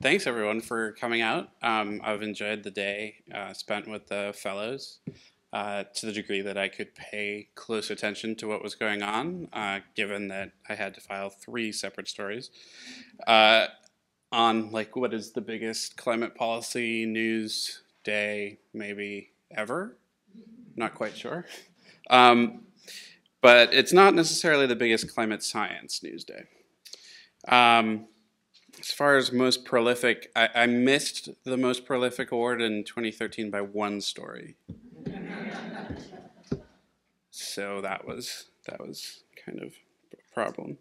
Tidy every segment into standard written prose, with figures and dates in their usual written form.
Thanks everyone for coming out. I've enjoyed the day spent with the fellows to the degree that I could pay close attention to what was going on, given that I had to file three separate stories uh, on like what is the biggest climate policy news day maybe ever. Not quite sure. Um, but it's not necessarily the biggest climate science news day. Um, As far as most prolific, I missed the most prolific award in 2013 by one story. So that was kind of a problem.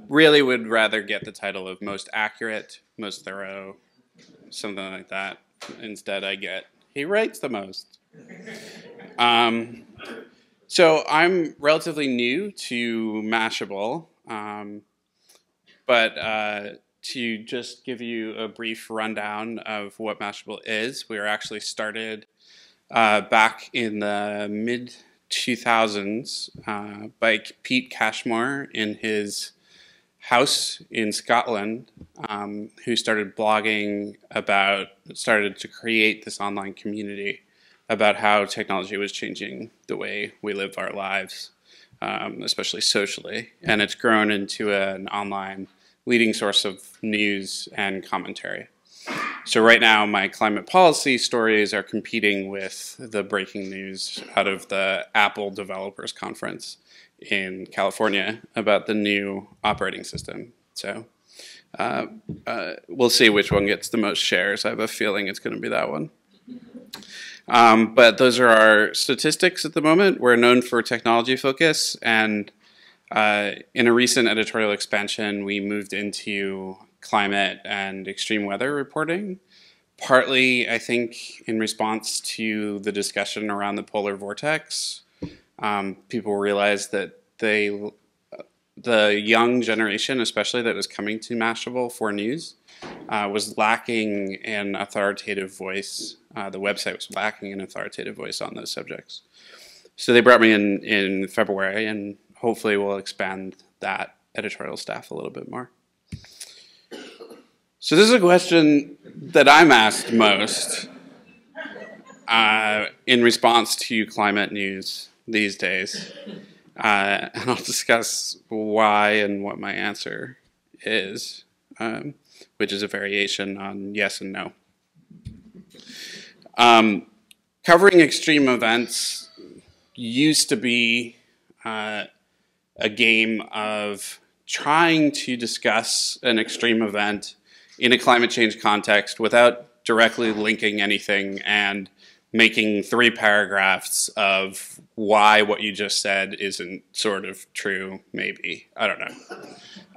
Really would rather get the title of most accurate, most thorough, something like that. Instead, I get he writes the most. Um, so I'm relatively new to Mashable, but to just give you a brief rundown of what Mashable is, we were actually started back in the mid 2000s by Pete Cashmore in his house in Scotland, who started started to create this online community about how technology was changing the way we live our lives, especially socially. And it's grown into an online leading source of news and commentary. So right now, my climate policy stories are competing with the breaking news out of the Apple Developers Conference in California about the new operating system. So we'll see which one gets the most shares. I have a feeling it's going to be that one. But those are our statistics at the moment. We're known for technology focus, and in a recent editorial expansion, we moved into climate and extreme weather reporting, partly, I think, in response to the discussion around the polar vortex. People realized that the young generation, especially that was coming to Mashable for news, was lacking an authoritative voice. The website was lacking an authoritative voice on those subjects. So they brought me in February, and hopefully we'll expand that editorial staff a little bit more. So this is a question that I'm asked most in response to climate news these days. And I'll discuss why and what my answer is, which is a variation on yes and no. Covering extreme events used to be a game of trying to discuss an extreme event in a climate change context without directly linking anything and making 3 paragraphs of why what you just said isn't sort of true, maybe. I don't know.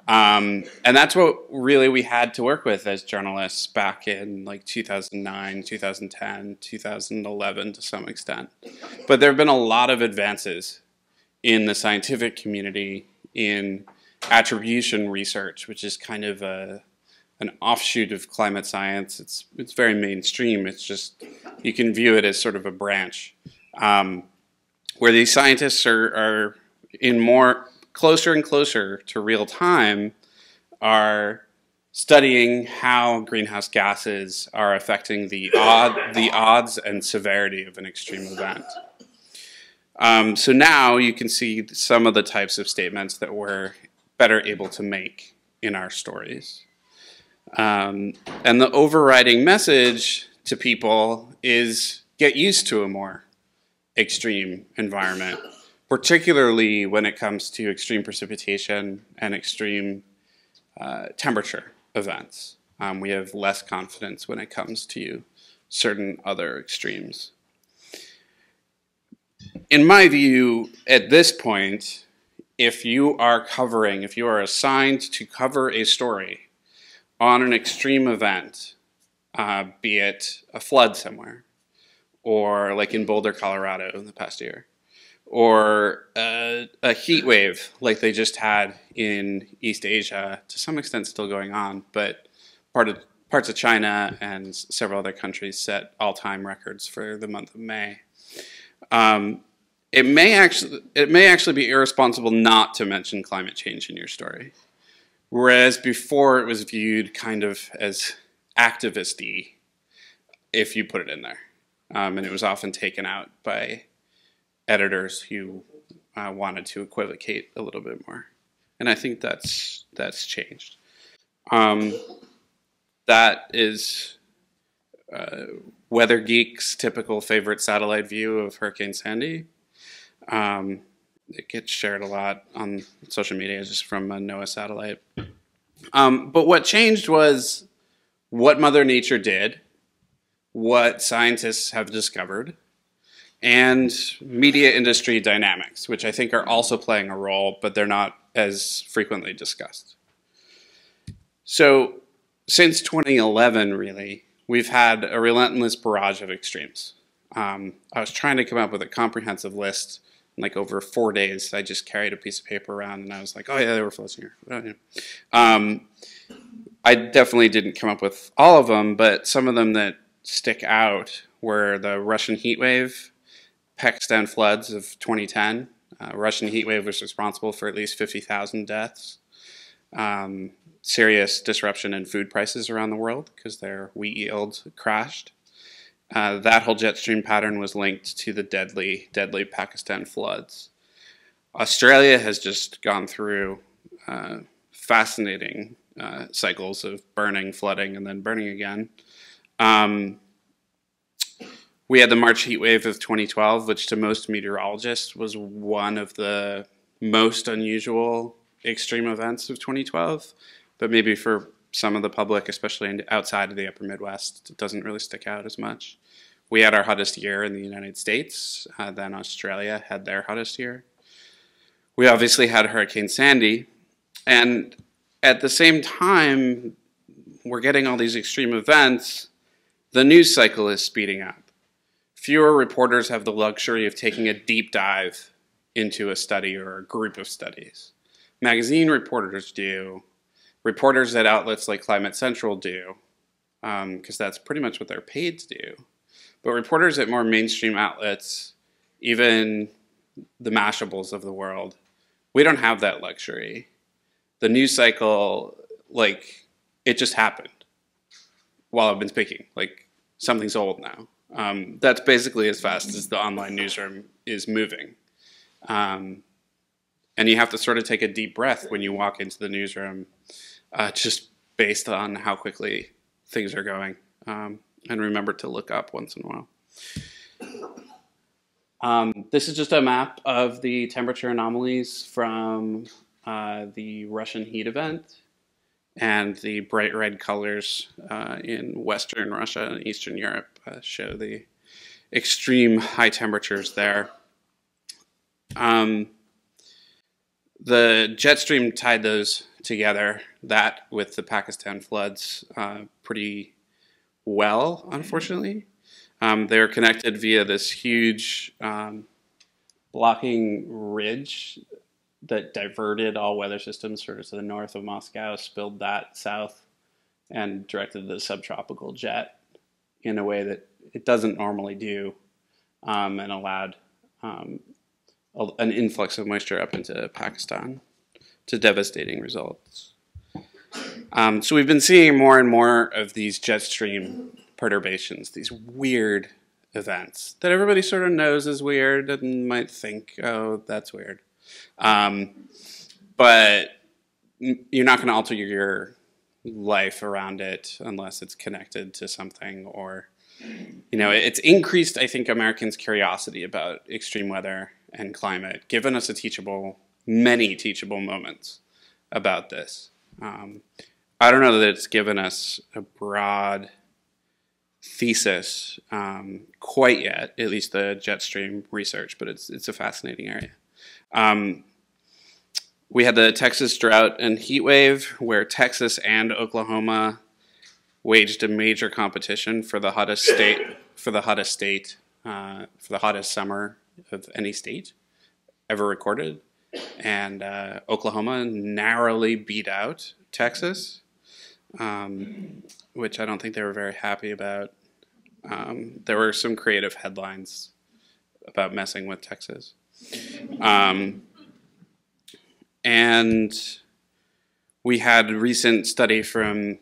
And that's what really we had to work with as journalists back in like 2009, 2010, 2011 to some extent. But there have been a lot of advances in the scientific community in attribution research, which is kind of an offshoot of climate science. It's very mainstream. It's just, you can view it as sort of a branch, where these scientists are in more closer and closer to real time, are studying how greenhouse gases are affecting the odds and severity of an extreme event. So now you can see some of the types of statements that we're better able to make in our stories. And the overriding message to people is get used to a more extreme environment, particularly when it comes to extreme precipitation and extreme temperature events. We have less confidence when it comes to certain other extremes. In my view, at this point, if you are assigned to cover a story on an extreme event, be it a flood somewhere, or like in Boulder, Colorado in the past year, or a heat wave like they just had in East Asia, to some extent still going on, but parts of China and several other countries set all-time records for the month of May. It may actually be irresponsible not to mention climate change in your story. Whereas before it was viewed kind of as activist-y if you put it in there. And it was often taken out by editors who wanted to equivocate a little bit more. And I think that's changed. That is Weather Geek's typical favorite satellite view of Hurricane Sandy. It gets shared a lot on social media just from a NOAA satellite. But what changed was what Mother Nature did, what scientists have discovered, and media industry dynamics, which I think are also playing a role, but they're not as frequently discussed. So since 2011, really, we've had a relentless barrage of extremes. I was trying to come up with a comprehensive list. Like over 4 days, I just carried a piece of paper around, and I was like, oh yeah, there were floods here. Oh, yeah. I definitely didn't come up with all of them, but some of them that stick out were the Russian heat wave, Pakistan floods of 2010. Russian heat wave was responsible for at least 50,000 deaths. Serious disruption in food prices around the world because their wheat yields crashed. That whole jet stream pattern was linked to the deadly Pakistan floods. Australia has just gone through fascinating cycles of burning, flooding, and then burning again. We had the March heat wave of 2012, which to most meteorologists was one of the most unusual extreme events of 2012. But maybe for some of the public, especially outside of the upper Midwest, it doesn't really stick out as much. We had our hottest year in the United States. Then Australia had their hottest year. We obviously had Hurricane Sandy. And at the same time, we're getting all these extreme events. The news cycle is speeding up. Fewer reporters have the luxury of taking a deep dive into a study or a group of studies. Magazine reporters do. Reporters at outlets like Climate Central do, because that's pretty much what they're paid to do. But reporters at more mainstream outlets, even the Mashables of the world, we don't have that luxury. The news cycle, like, it just happened while I've been speaking. Like, something's old now. That's basically as fast as the online newsroom is moving. And you have to sort of take a deep breath when you walk into the newsroom, just based on how quickly things are going. And remember to look up once in a while. This is just a map of the temperature anomalies from the Russian heat event, and the bright red colors in Western Russia and Eastern Europe show the extreme high temperatures there. The jet stream tied those together, that with the Pakistan floods, pretty well, unfortunately. They were connected via this huge blocking ridge that diverted all weather systems sort of to the north of Moscow, spilled that south, and directed the subtropical jet in a way that it doesn't normally do, and allowed an influx of moisture up into Pakistan to devastating results. So we've been seeing more and more of these jet stream perturbations, these weird events that everybody sort of knows is weird and might think, oh, that's weird. But you're not going to alter your life around it unless it's connected to something, or, you know, it's increased, I think, Americans' curiosity about extreme weather and climate, given us many teachable moments about this. I don't know that it's given us a broad thesis quite yet, at least the jet stream research, but it's a fascinating area. We had the Texas drought and heat wave, where Texas and Oklahoma waged a major competition for the hottest summer of any state ever recorded, and Oklahoma narrowly beat out Texas, which I don't think they were very happy about. There were some creative headlines about messing with Texas. And we had a recent study from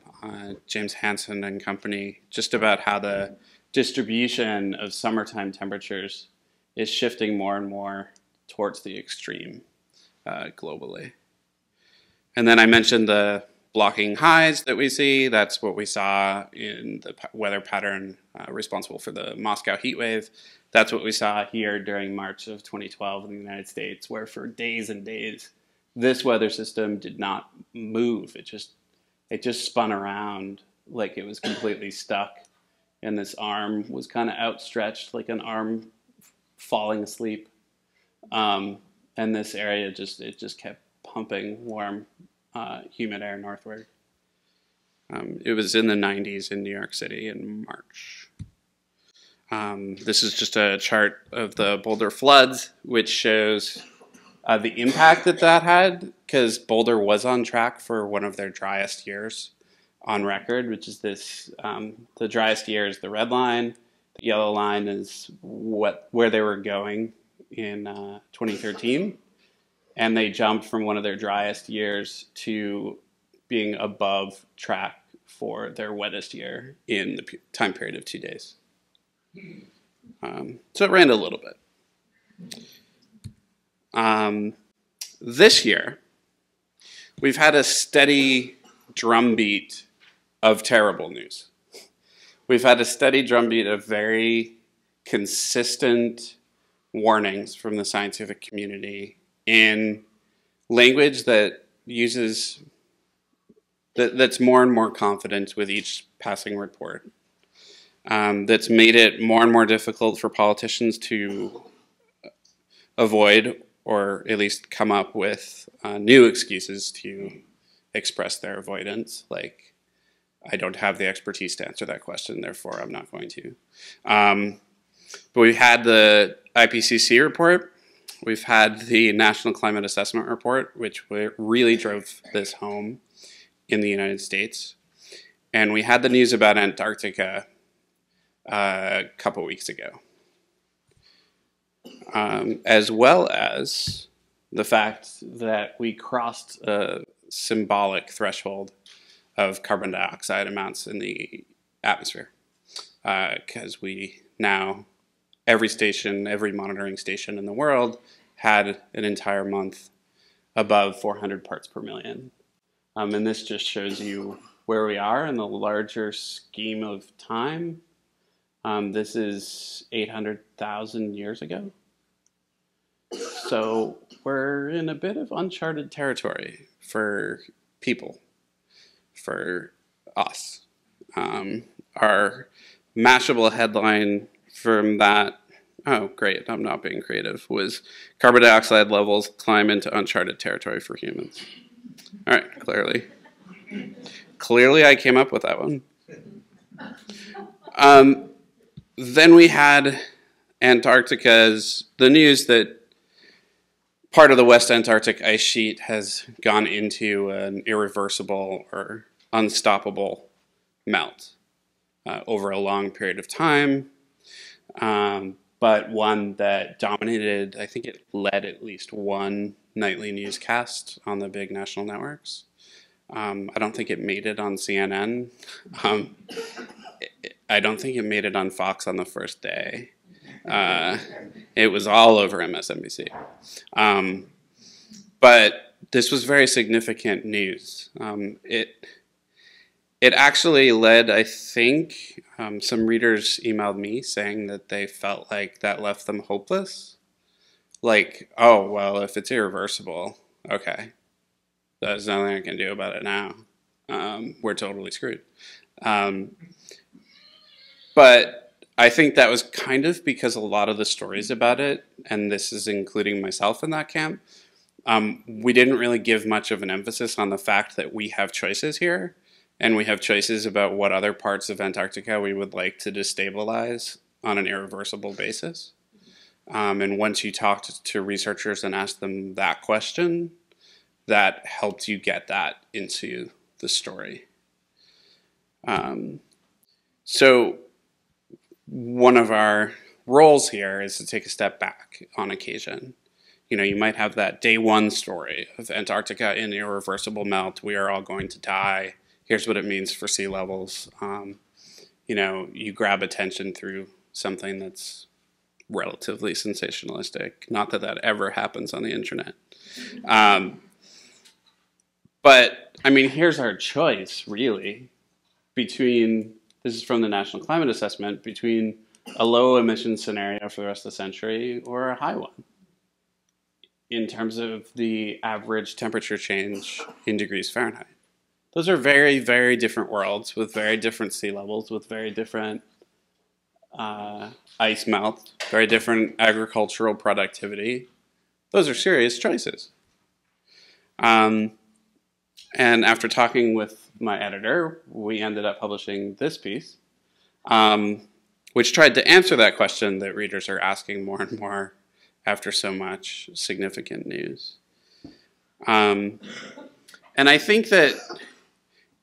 James Hansen and company just about how the distribution of summertime temperatures is shifting more and more towards the extreme globally. And then I mentioned the blocking highs that we see. That's what we saw in the weather pattern responsible for the Moscow heat wave. That's what we saw here during March of 2012 in the United States, where for days and days, this weather system did not move. It just spun around like it was completely stuck. And this arm was kind of outstretched like an arm falling asleep. And this area just kept pumping warm, humid air northward. It was in the 90s in New York City in March. This is just a chart of the Boulder Floods, which shows the impact that had, because Boulder was on track for one of their driest years on record, which is this, the driest year is the red line. The yellow line is where they were going in 2013. And they jumped from one of their driest years to being above track for their wettest year in the time period of 2 days. So it rained a little bit. This year, we've had a steady drumbeat of terrible news. We've had a steady drumbeat of very consistent warnings from the scientific community in language that that's more and more confident with each passing report. That's made it more and more difficult for politicians to avoid, or at least come up with new excuses to express their avoidance, like, I don't have the expertise to answer that question, therefore I'm not going to. But we've had the IPCC report. We've had the National Climate Assessment Report, which really drove this home in the United States. And we had the news about Antarctica a couple weeks ago, as well as the fact that we crossed a symbolic threshold of carbon dioxide amounts in the atmosphere, because we now, every monitoring station in the world had an entire month above 400 parts per million. And this just shows you where we are in the larger scheme of time. This is 800,000 years ago. So we're in a bit of uncharted territory for people, for us. Our Mashable headline from that, oh great, I'm not being creative, was carbon dioxide levels climb into uncharted territory for humans. All right, clearly I came up with that one. Then we had Antarctica's, the news that part of the West Antarctic ice sheet has gone into an irreversible or unstoppable melt over a long period of time, but one that dominated, I think it led at least one nightly newscast on the big national networks. I don't think it made it on CNN. I don't think it made it on Fox on the first day. It was all over MSNBC. But this was very significant news. It actually led, I think, some readers emailed me saying that they felt like that left them hopeless. Like, oh, well, if it's irreversible, okay, there's nothing I can do about it now. We're totally screwed. But I think that was kind of because a lot of the stories about it, and this is including myself in that camp, we didn't really give much of an emphasis on the fact that we have choices here, and we have choices about what other parts of Antarctica we would like to destabilize on an irreversible basis. And once you talked to researchers and asked them that question, that helped you get that into the story. So one of our roles here is to take a step back on occasion. You know, you might have that day one story of Antarctica in irreversible melt. We are all going to die. Here's what it means for sea levels. You know, you grab attention through something that's relatively sensationalistic. Not that that ever happens on the internet. But, I mean, here's our choice, really, between, this is from the National Climate Assessment, between a low emission scenario for the rest of the century or a high one in terms of the average temperature change in degrees Fahrenheit. Those are very, very different worlds with very different sea levels, with very different ice melt, very different agricultural productivity. Those are serious choices. And after talking with my editor, we ended up publishing this piece, which tried to answer that question that readers are asking more and more after so much significant news. And I think that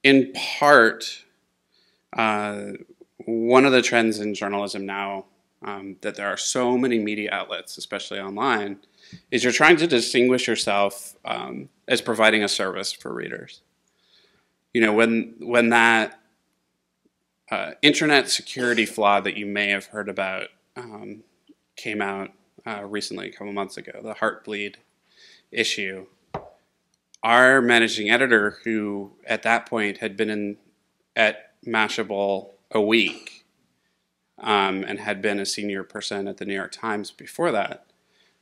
in part, one of the trends in journalism now, that there are so many media outlets, especially online, is you're trying to distinguish yourself as providing a service for readers. You know, when that internet security flaw that you may have heard about came out recently, a couple months ago, the Heartbleed issue, our managing editor, who at that point had been at Mashable a week and had been a senior person at the New York Times before that,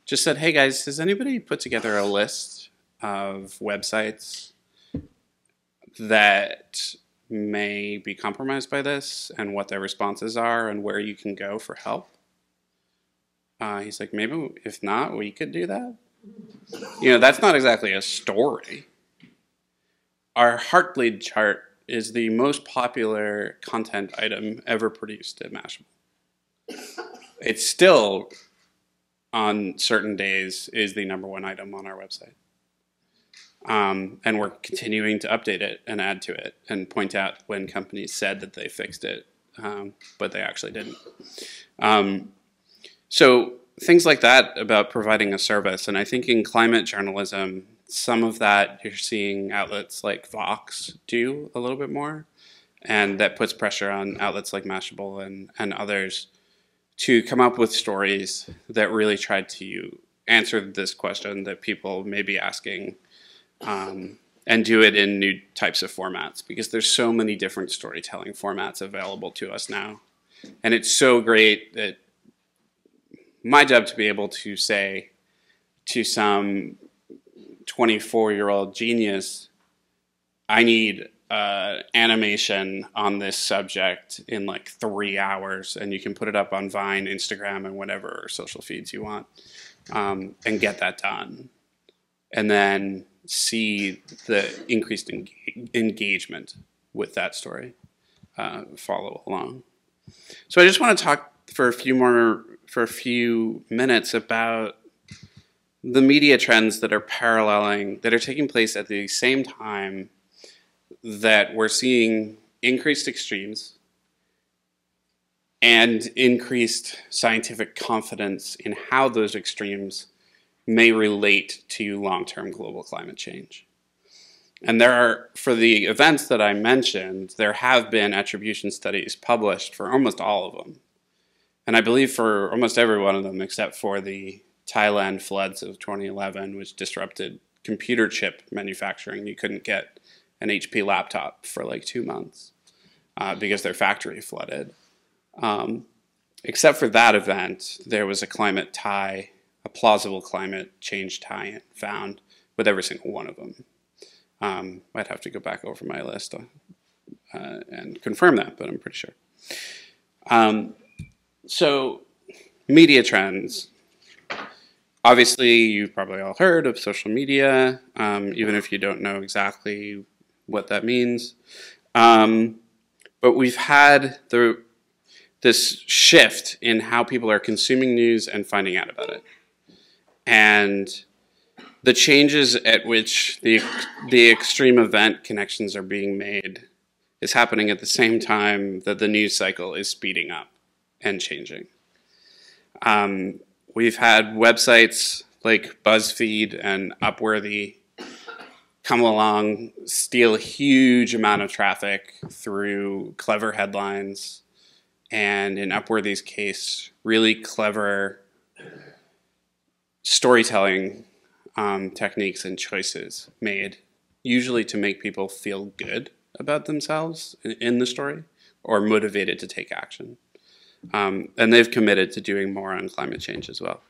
just said, hey guys, has anybody put together a list of websites that may be compromised by this and what their responses are and where you can go for help? He's like, maybe if not, we could do that. You know, that's not exactly a story. Our Heartbleed chart is the most popular content item ever produced at Mashable. It's still, on certain days, is the #1 item on our website. And we're continuing to update it and add to it and point out when companies said that they fixed it, but they actually didn't. So things like that about providing a service. And I think in climate journalism, some of that you're seeing outlets like Vox do a little bit more. And that puts pressure on outlets like Mashable and others to come up with stories that really try to answer this question that people may be asking, and do it in new types of formats, because there's so many different storytelling formats available to us now. And it's so great that my job to be able to say to some 24-year-old genius, I need animation on this subject in like 3 hours, and you can put it up on Vine, Instagram, and whatever social feeds you want, and get that done. And then see the increased engagement with that story follow along. So I just want to talk for a few minutes about the media trends that are paralleling, that are taking place at the same time that we're seeing increased extremes and increased scientific confidence in how those extremes may relate to long-term global climate change. And there are, for the events that I mentioned, there have been attribution studies published for almost all of them. And I believe for almost every one of them, except for the Thailand floods of 2011, which disrupted computer chip manufacturing. You couldn't get an HP laptop for like 2 months because their factory flooded. Except for that event, there was a climate tie, a plausible climate change tie-in found with every single one of them. I'd have to go back over my list and confirm that, but I'm pretty sure. So, media trends. Obviously, you've probably all heard of social media, even if you don't know exactly what that means. But we've had this shift in how people are consuming news and finding out about it. And the changes at which the extreme event connections are being made is happening at the same time that the news cycle is speeding up and changing. We've had websites like BuzzFeed and Upworthy come along, steal a huge amount of traffic through clever headlines, and in Upworthy's case, really clever storytelling techniques and choices made, usually to make people feel good about themselves in the story or motivated to take action. And they've committed to doing more on climate change as well.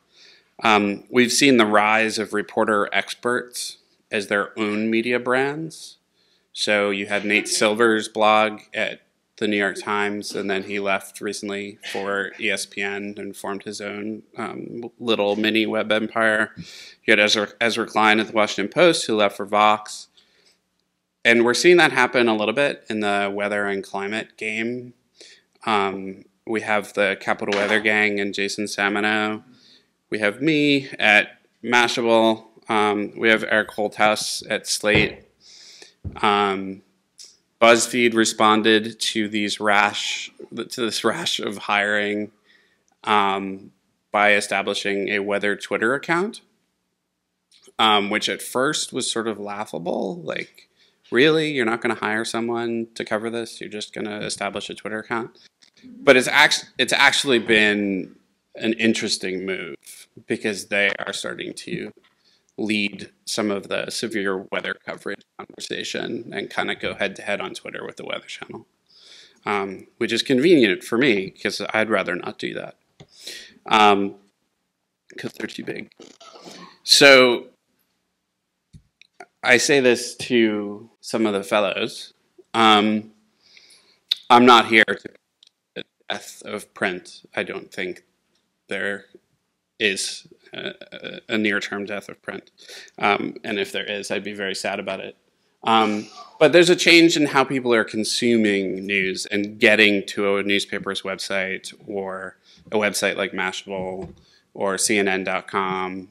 We've seen the rise of reporter experts as their own media brands. So you had Nate Silver's blog at the New York Times, and then he left recently for ESPN and formed his own little mini web empire. You had Ezra Klein at the Washington Post, who left for Vox. And we're seeing that happen a little bit in the weather and climate game. We have the Capital Weather Gang and Jason Samino. We have me at Mashable. We have Eric Holthouse at Slate. BuzzFeed responded to this rash of hiring by establishing a weather Twitter account, which at first was sort of laughable. Like, really, you're not going to hire someone to cover this? You're just going to establish a Twitter account? But it's actually been an interesting move because they are starting to lead some of the severe weather coverage conversation and kind of go head-to-head on Twitter with the Weather Channel, which is convenient for me because I'd rather not do that because they're too big. So I say this to some of the fellows. I'm not here to the death of print. I don't think there is a near-term death of print. And if there is, I'd be very sad about it. But there's a change in how people are consuming news and getting to a newspaper's website or a website like Mashable or CNN.com.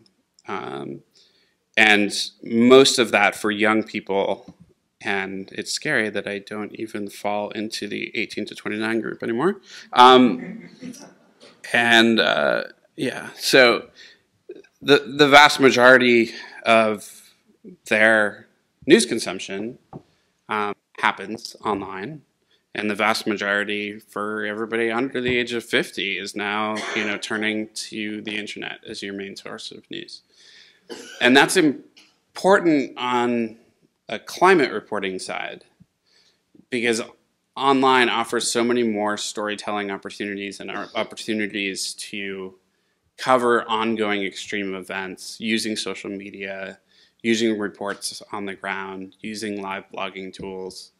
And most of that for young people, and it's scary that I don't even fall into the 18 to 29 group anymore. Yeah, so the vast majority of their news consumption happens online, and the vast majority for everybody under the age of 50 is now, turning to the internet as your main source of news. And that's important on a climate reporting side because online offers so many more storytelling opportunities and opportunities to cover ongoing extreme events using social media, using reports on the ground, using live blogging tools,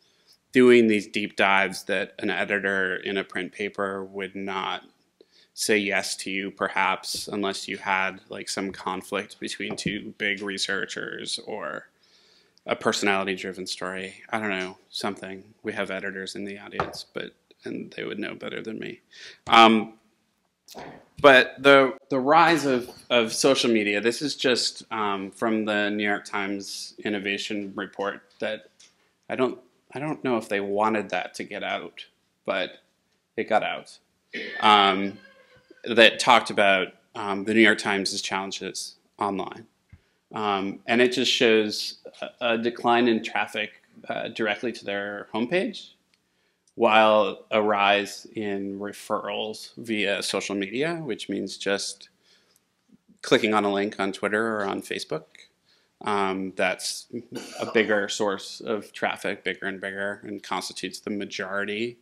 doing these deep dives that an editor in a print paper would not say yes to you, perhaps, unless you had like some conflict between two big researchers or a personality-driven story. I don't know, something. We have editors in the audience, and they would know better than me. But the rise of social media, this is just from the New York Times Innovation Report that I don't know if they wanted that to get out, but it got out. That talked about the New York Times' challenges online. And it just shows a decline in traffic directly to their homepage, while a rise in referrals via social media, which means just clicking on a link on Twitter or on Facebook. That's a bigger source of traffic, bigger and bigger, and constitutes the majority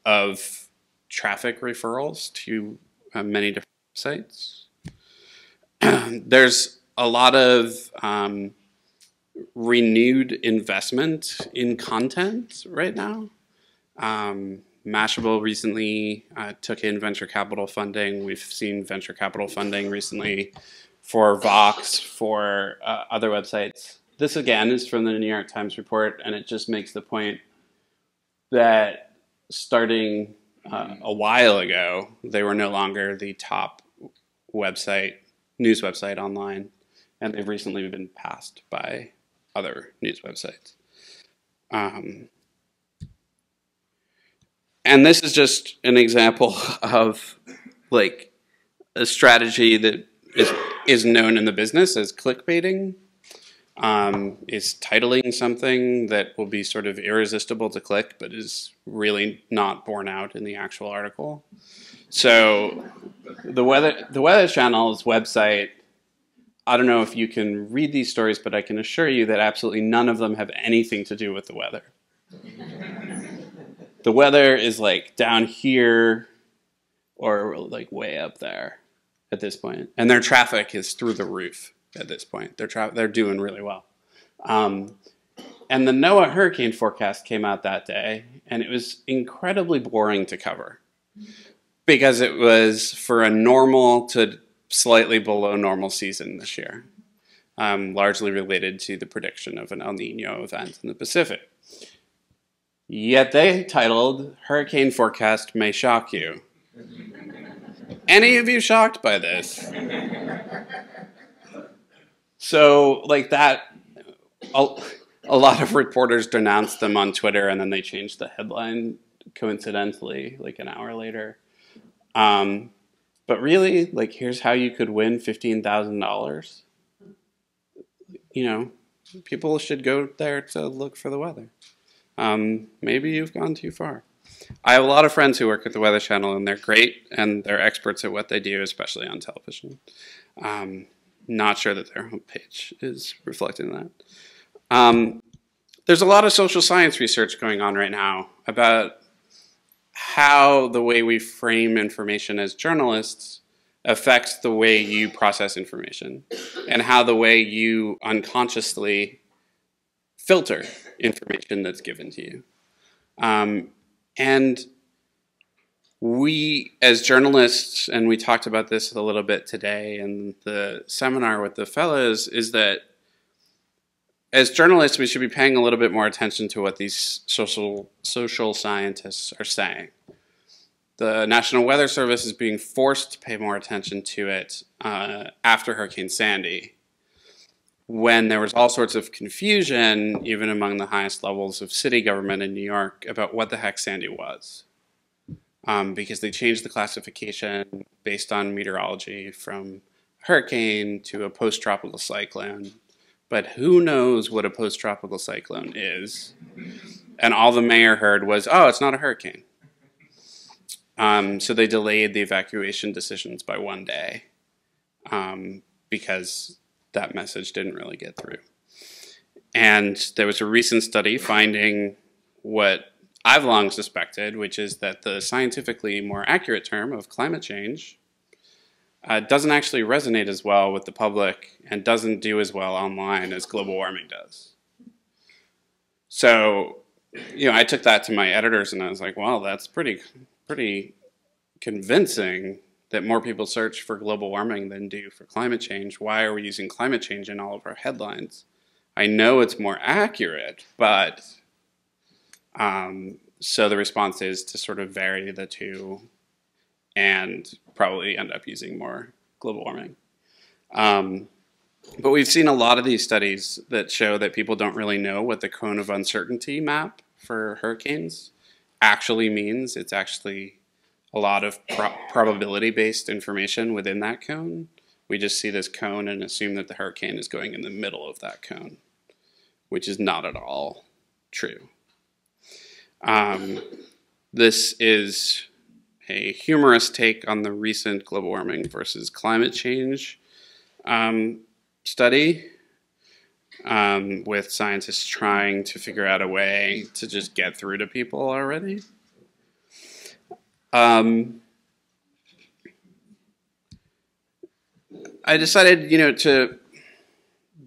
of traffic referrals to many different sites. There's a lot of renewed investment in content right now. Mashable recently took in venture capital funding. We've seen venture capital funding recently for Vox, for other websites. This, again, is from the New York Times report, and it just makes the point that starting a while ago, they were no longer the top news website online, and they've recently been passed by other news websites. And this is just an example of like a strategy that is known in the business as clickbaiting, is titling something that will be sort of irresistible to click, but is really not borne out in the actual article. So the Weather Channel's website, I don't know if you can read these stories, but I can assure you that absolutely none of them have anything to do with the weather. The weather is like down here or like way up there at this point. And their traffic is through the roof at this point. They're doing really well. And the NOAA hurricane forecast came out that day, and it was incredibly boring to cover because it was for a normal to slightly below normal season this year, largely related to the prediction of an El Nino event in the Pacific. Yet they titled, "Hurricane Forecast May Shock You." Any of you shocked by this? So, like that, a lot of reporters denounced them on Twitter, and then they changed the headline coincidentally, like an hour later. But really, like, here's how you could win $15,000. You know, people should go there to look for the weather. Maybe you've gone too far. I have a lot of friends who work at the Weather Channel, and they're great, and they're experts at what they do, especially on television. Not sure that their homepage is reflecting that. There's a lot of social science research going on right now about how the way we frame information as journalists affects the way you process information, and how the way you unconsciously filter information that's given to you. And we, as journalists, and we talked about this a little bit today in the seminar with the fellows, is that as journalists, we should be paying a little bit more attention to what these social scientists are saying. The National Weather Service is being forced to pay more attention to it after Hurricane Sandy, when there was all sorts of confusion, even among the highest levels of city government in New York, about what the heck Sandy was. Because they changed the classification based on meteorology from hurricane to a post-tropical cyclone. But who knows what a post-tropical cyclone is? And all the mayor heard was, oh, it's not a hurricane. So they delayed the evacuation decisions by one day because that message didn't really get through. And there was a recent study finding what I've long suspected, which is that the scientifically more accurate term of climate change doesn't actually resonate as well with the public and doesn't do as well online as global warming does. So, you know, I took that to my editors and I was like, well, that's pretty convincing that more people search for global warming than do for climate change. Why are we using climate change in all of our headlines? I know it's more accurate, but so the response is to sort of vary the two and probably end up using more global warming. But we've seen a lot of these studies that show that people don't really know what the cone of uncertainty map for hurricanes actually means. It's actually a lot of probability-based information within that cone. We just see this cone and assume that the hurricane is going in the middle of that cone, which is not at all true. This is a humorous take on the recent global warming versus climate change study, with scientists trying to figure out a way to just get through to people already. I decided, you know, to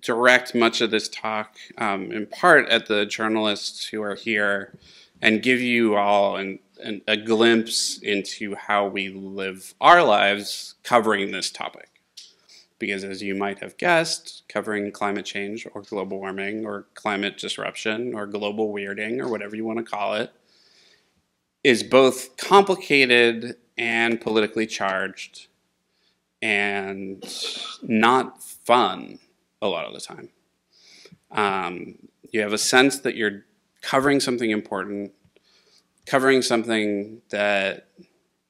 direct much of this talk in part at the journalists who are here and give you all a glimpse into how we live our lives covering this topic. Because as you might have guessed, covering climate change or global warming or climate disruption or global weirding or whatever you want to call it is both complicated and politically charged and not fun a lot of the time. You have a sense that you're covering something important, covering something that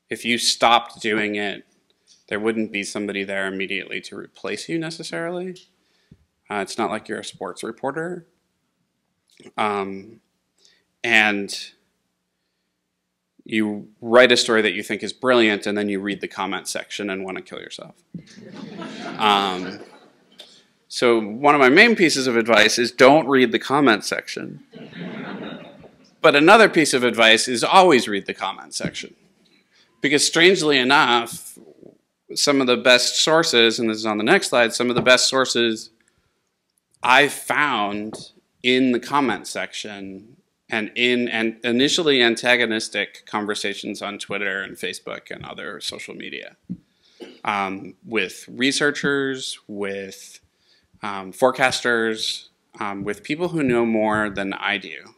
if you stopped doing it, There wouldn't be somebody there immediately to replace you necessarily. It's not like you're a sports reporter. And you write a story that you think is brilliant, and then you read the comment section and want to kill yourself. So one of my main pieces of advice is don't read the comment section. But another piece of advice is always read the comment section. Because strangely enough, some of the best sources, and this is on the next slide, some of the best sources I found in the comment section and in initially antagonistic conversations on Twitter and Facebook and other social media with researchers, with forecasters, with people who know more than I do,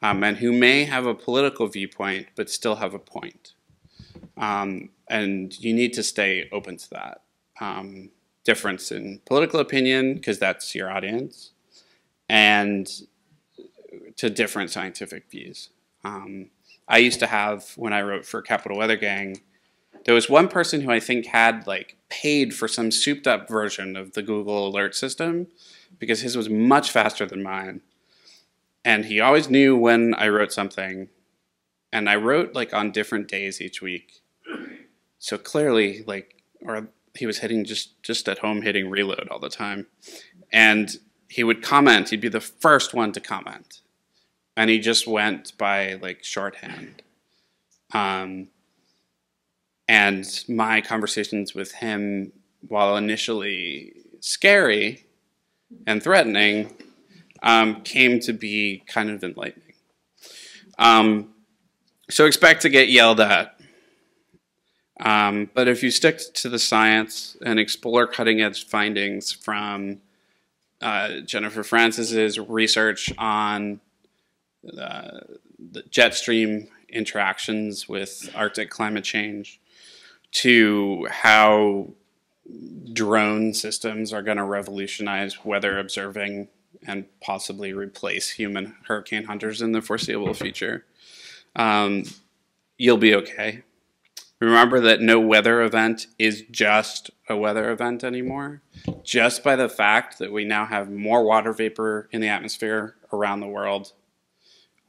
and who may have a political viewpoint but still have a point. And you need to stay open to that. Difference in political opinion, because that's your audience, and to different scientific views. I used to have, when I wrote for Capital Weather Gang, there was one person who I think had like paid for some souped up version of the Google alert system because his was much faster than mine. And he always knew when I wrote something, and I wrote like on different days each week. So clearly, like, or he was hitting just at home hitting reload all the time. And he would comment, he'd be the first one to comment. And he just went by like shorthand. And my conversations with him, while initially scary and threatening, came to be kind of enlightening. So expect to get yelled at. But if you stick to the science and explore cutting-edge findings from Jennifer Francis's research on the jet stream interactions with Arctic climate change, to how drone systems are going to revolutionize weather observing and possibly replace human hurricane hunters in the foreseeable future, you'll be okay. Remember that no weather event is just a weather event anymore. Just by the fact that we now have more water vapor in the atmosphere around the world,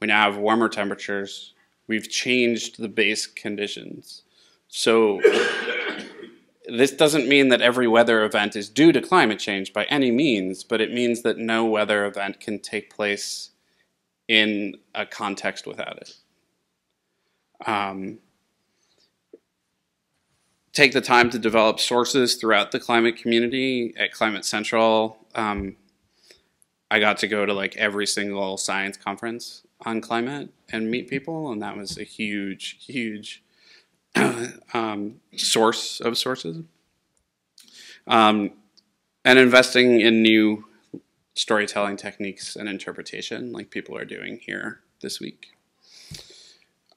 we now have warmer temperatures, we've changed the base conditions. So this doesn't mean that every weather event is due to climate change by any means, but it means that no weather event can take place in a context without it. Take the time to develop sources throughout the climate community. At Climate Central, I got to go to like every single science conference on climate and meet people, and that was a huge, huge source of sources. And investing in new storytelling techniques and interpretation, like people are doing here this week.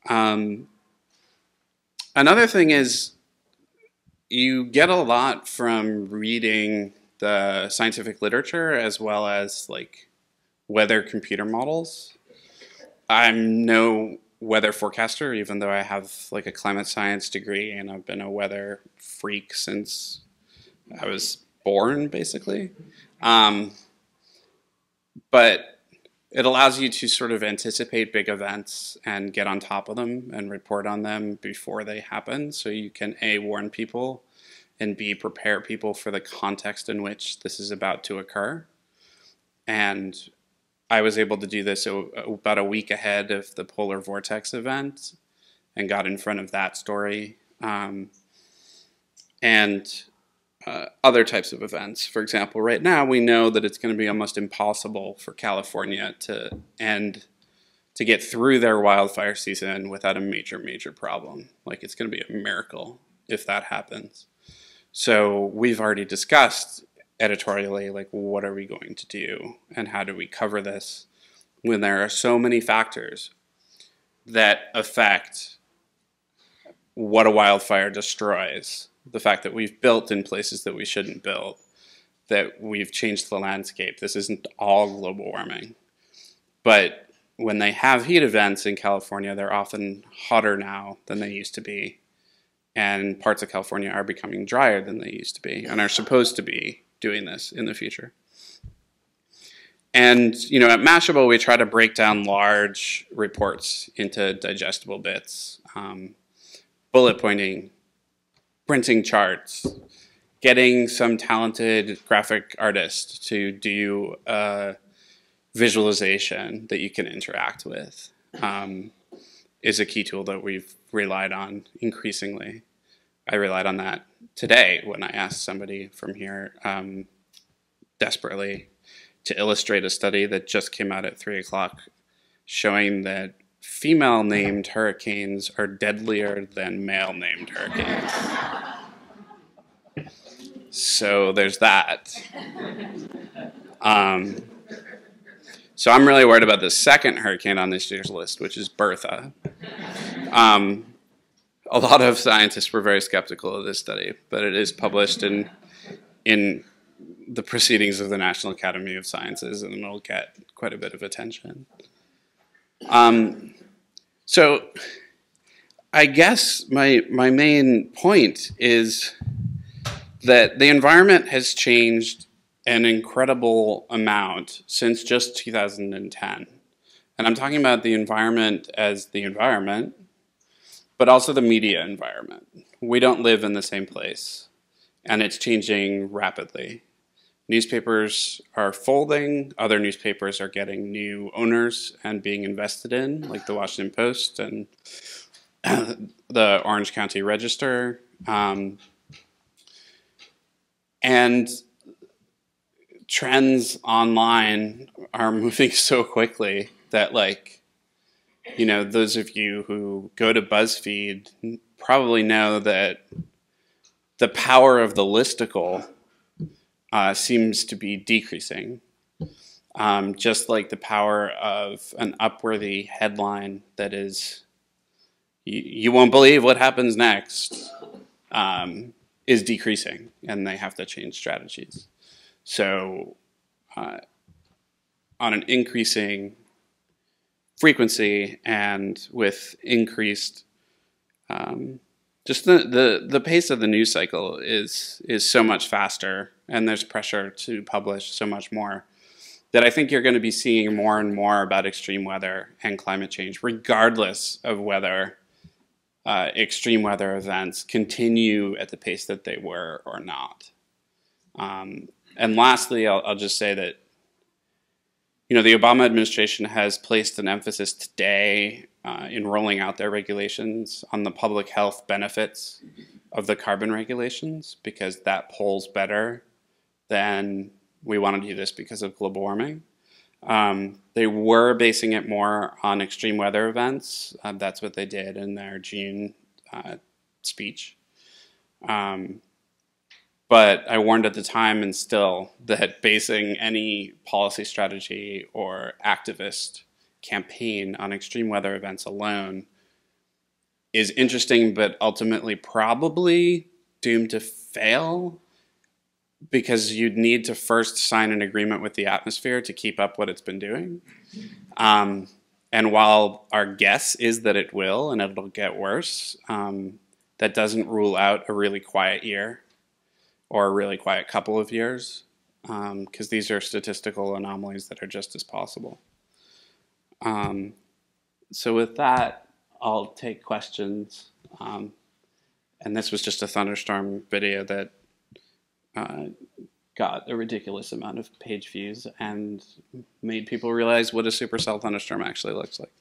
Another thing is, you get a lot from reading the scientific literature as well as like weather computer models. I'm no weather forecaster, even though I have like a climate science degree and I've been a weather freak since I was born, basically. But it allows you to sort of anticipate big events and get on top of them and report on them before they happen, so you can A, warn people, and B, prepare people for the context in which this is about to occur. And I was able to do this about a week ahead of the polar vortex event and got in front of that story. Other types of events. For example, right now we know that it's going to be almost impossible for California to get through their wildfire season without a major, major problem. Like, it's going to be a miracle if that happens. So we've already discussed editorially, like, what are we going to do and how do we cover this when there are so many factors that affect what a wildfire destroys. The fact that we've built in places that we shouldn't build, that we've changed the landscape. This isn't all global warming. But when they have heat events in California, they're often hotter now than they used to be. and parts of California are becoming drier than they used to be and are supposed to be doing this in the future. And, you know, at Mashable, we try to break down large reports into digestible bits, bullet pointing, printing charts, getting some talented graphic artist to do a visualization that you can interact with is a key tool that we've relied on increasingly. I relied on that today when I asked somebody from here desperately to illustrate a study that just came out at 3 o'clock showing that female-named hurricanes are deadlier than male-named hurricanes. So there's that. So I'm really worried about the second hurricane on this year's list, which is Bertha. A lot of scientists were very skeptical of this study, but it is published in the Proceedings of the National Academy of Sciences, and it'll get quite a bit of attention. So I guess my main point is that the environment has changed an incredible amount since just 2010. And I'm talking about the environment as the environment, but also the media environment. We don't live in the same place, and it's changing rapidly. Newspapers are folding, other newspapers are getting new owners and being invested in, like the Washington Post and the Orange County Register. And trends online are moving so quickly that, like, you know, those of you who go to BuzzFeed probably know that the power of the listicle seems to be decreasing, just like the power of an Upworthy headline that is, you won't believe what happens next, is decreasing, and they have to change strategies. So on an increasing frequency and with increased, just the pace of the news cycle is so much faster, and there's pressure to publish so much more, that I think you're going to be seeing more and more about extreme weather and climate change, regardless of whether extreme weather events continue at the pace that they were or not. And lastly, I'll just say that, you know, the Obama administration has placed an emphasis today in rolling out their regulations on the public health benefits of the carbon regulations, because that polls better than we want to do this because of global warming. They were basing it more on extreme weather events. That's what they did in their June speech. But I warned at the time, and still, that basing any policy strategy or activist campaign on extreme weather events alone is interesting, but ultimately probably doomed to fail, because you'd need to first sign an agreement with the atmosphere to keep up what it's been doing. And while our guess is that it will, and it'll get worse, that doesn't rule out a really quiet year or a really quiet couple of years, because these are statistical anomalies that are just as possible. So with that, I'll take questions. And this was just a thunderstorm video that got a ridiculous amount of page views and made people realize what a supercell thunderstorm actually looks like.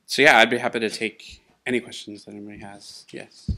So yeah, I'd be happy to take any questions that anybody has. Yes.